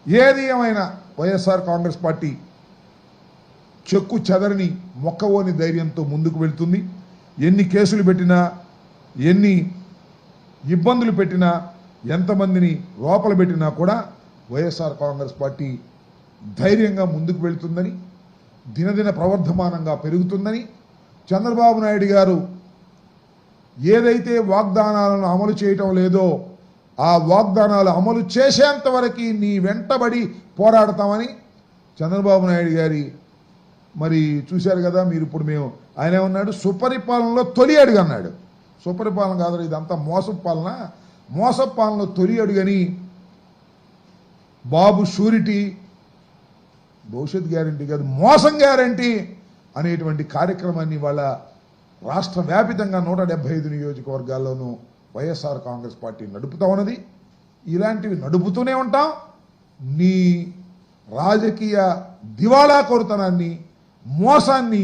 ఏది ఏమైనా వైఎస్ఆర్ కాంగ్రెస్ పార్టీ చెక్కు చెదరని మొక్కవోని ధైర్యంతో ముందుకు వెళ్తుంది. ఎన్ని కేసులు పెట్టినా, ఎన్ని ఇబ్బందులు పెట్టినా, ఎంతమందిని లోపల పెట్టినా కూడా వైఎస్ఆర్ కాంగ్రెస్ పార్టీ ధైర్యంగా ముందుకు వెళ్తుందని, దినదిన ప్రవర్ధమానంగా పెరుగుతుందని, చంద్రబాబు నాయుడు గారు ఏదైతే వాగ్దానాలను అమలు చేయటం లేదో ఆ వాగ్దానాలు అమలు చేసేంత వరకు నీ వెంటబడి పోరాడతామని చంద్రబాబు నాయుడు గారి మరి చూశారు కదా మీరు. ఇప్పుడు మేము ఆయన ఏమన్నాడు, సుపరిపాలనలో తొలి అడుగు అన్నాడు. సుపరిపాలన కాదు, ఇదంతా మోసపు పాలన. మోసపు పాలనలో తొలి అడుగని బాబు షూరిటీ, భవిష్యత్ గ్యారంటీ కాదు మోసం గ్యారంటీ అనేటువంటి కార్యక్రమాన్ని వాళ్ళ రాష్ట్ర వ్యాపితంగా 175 నియోజకవర్గాల్లోనూ వైఎస్ఆర్ కాంగ్రెస్ పార్టీ నడుపుతా ఉన్నది. ఇలాంటివి నడుపుతూనే ఉంటాం. నీ రాజకీయ దివాళా కోరుతనాన్ని, మోసాన్ని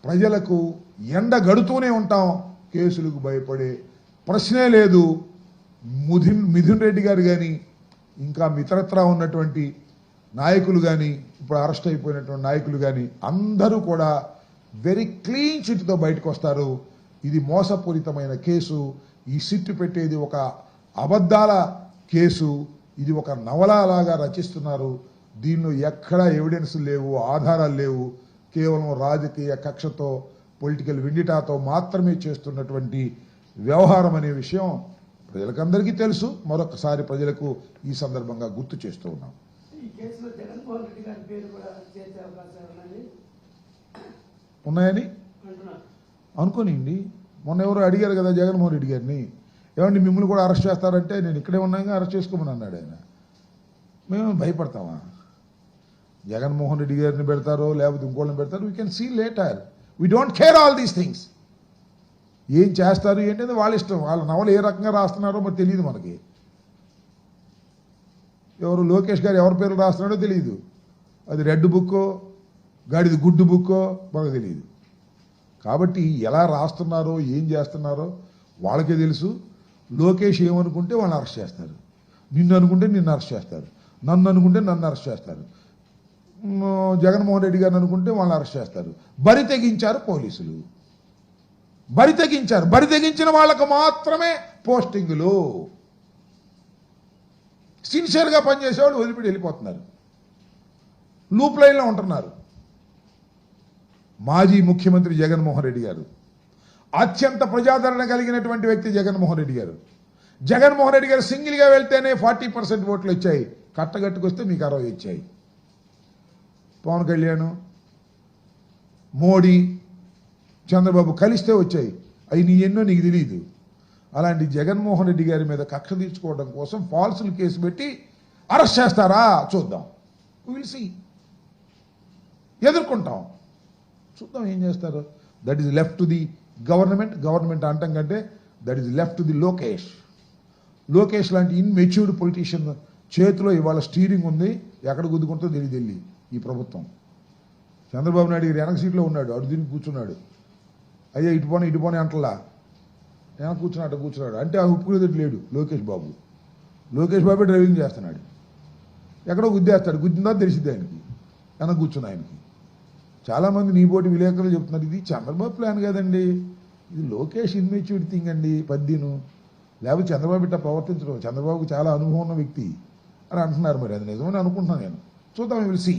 ప్రజలకు ఎండగడుతూనే ఉంటాం. కేసులకు భయపడే ప్రశ్నే లేదు. మిథున్ రెడ్డి గారు కానీ, ఇంకా మిత్రత్రా ఉన్నటువంటి నాయకులు కానీ, ఇప్పుడు అరెస్ట్ అయిపోయినటువంటి నాయకులు కానీ అందరూ కూడా వెరీ క్లీన్ చిట్తో బయటకు వస్తారు. ఇది మోసపూరితమైన కేసు. ఈ సిట్టు పెట్టేది ఒక అబద్ధాల కేసు. ఇది ఒక నవలలాగా రచిస్తున్నారు. దీనిలో ఎక్కడా ఎవిడెన్స్ లేవు, ఆధారాలు లేవు. కేవలం రాజకీయ కక్షతో, పొలిటికల్ విండిటాతో మాత్రమే చేస్తున్నటువంటి వ్యవహారం అనే విషయం ప్రజలకందరికీ తెలుసు. మరొకసారి ప్రజలకు ఈ సందర్భంగా గుర్తు చేస్తూ ఉన్నాం. ఉన్నాయని అనుకోనిండి. మొన్న ఎవరు అడిగారు కదా జగన్మోహన్ రెడ్డి గారిని, ఏమండి మిమ్మల్ని కూడా అరెస్ట్ చేస్తారంటే నేను ఇక్కడే ఉన్నాగా అరెస్ట్ చేసుకోమని అన్నాడు ఆయన. మేము భయపడతామా? జగన్మోహన్ రెడ్డి గారిని పెడతారో లేకపోతే ఇంకోళ్ళని పెడతారు, we can see later. We don't care all these things. ఏం చేస్తారు ఏంటంటే వాళ్ళ ఇష్టం. వాళ్ళ నవలు ఏ రకంగా రాస్తున్నారో మరి తెలియదు మనకి. ఎవరు లోకేష్ గారు ఎవరి పేరు రాస్తున్నాడో తెలియదు. అది రెడ్ బుక్కో గాడిది గుడ్డు బుక్కో మనకు తెలియదు. కాబట్టి ఎలా రాస్తున్నారో ఏం చేస్తున్నారో వాళ్ళకే తెలుసు. లోకేష్ ఏమనుకుంటే వాళ్ళని అరెస్ట్ చేస్తారు, నిన్ను అనుకుంటే నిన్ను అరెస్ట్ చేస్తారు, నన్ను అనుకుంటే నన్ను అరెస్ట్ చేస్తారు, జగన్మోహన్ రెడ్డి గారిని అనుకుంటే వాళ్ళని అరెస్ట్ చేస్తారు. బరి తెగించారు పోలీసులు, బరి తెగించారు. బరి తెగించిన వాళ్ళకు మాత్రమే పోస్టింగులు. సిన్సియర్గా పనిచేసేవాళ్ళు వదిలిపెట్టి వెళ్ళిపోతున్నారు, లూప్ లైన్లో ఉంటున్నారు. మాజీ ముఖ్యమంత్రి జగన్మోహన్ రెడ్డి గారు, అత్యంత ప్రజాదరణ కలిగినటువంటి వ్యక్తి జగన్మోహన్ రెడ్డి గారు. జగన్మోహన్ రెడ్డి గారు సింగిల్గా వెళ్తేనే 40% ఓట్లు వచ్చాయి. కట్టగట్టుకొస్తే మీకు 60 వచ్చాయి. పవన్ కళ్యాణ్, మోడీ, చంద్రబాబు కలిస్తే వచ్చాయి. అవి నీ ఎన్నో నీకు తెలియదు. అలాంటి జగన్మోహన్ రెడ్డి గారి మీద కక్ష తీర్చుకోవడం కోసం ఫాల్సులు కేసు పెట్టి అరెస్ట్ చేస్తారా? చూద్దాం. Will see. ఎదుర్కొంటాం, చూద్దాం ఏం చేస్తారు. That is left to the government. Government అంటాం కంటే that is left to the Lokesh. Lokesh లాంటి ఇన్మెచ్యూర్డ్ పొలిటీషియన్ చేతిలో ఇవాళ స్టీరింగ్ ఉంది. ఎక్కడ గుద్దుకుంటో తెలియదు ఈ ప్రభుత్వం. చంద్రబాబు నాయుడు గారు వెనక సీట్లో ఉన్నాడు, అటు తిరిగి కూర్చున్నాడు. అయ్యా ఇటు పోనీ అంటలా, వెనక కూర్చున్నాడు అంటే ఆ ఉప్పుకునేది లేడు లోకేష్ బాబు. లోకేష్ బాబే డ్రైవింగ్ చేస్తున్నాడు. ఎక్కడో గుద్దేస్తాడు, గుద్దిందా తెలిసిద్ది ఆయనకి, వెనక కూర్చున్న ఆయనకి. చాలామంది నీ పోటీ విలేకరులు చెప్తున్నారు ఇది చంద్రబాబు ప్లాన్ కాదండి, ఇది లోకేష్ ఇన్మెచ్యూర్డ్ థింగ్ అండి, పద్దీను. లేకపోతే చంద్రబాబు ఇట్లా ప్రవర్తించడం, చంద్రబాబుకి చాలా అనుభవం ఉన్న వ్యక్తి అని అంటున్నారు. మరి అది నిజమని అనుకుంటున్నాను నేను. చూద్దాం, విల్ సీ.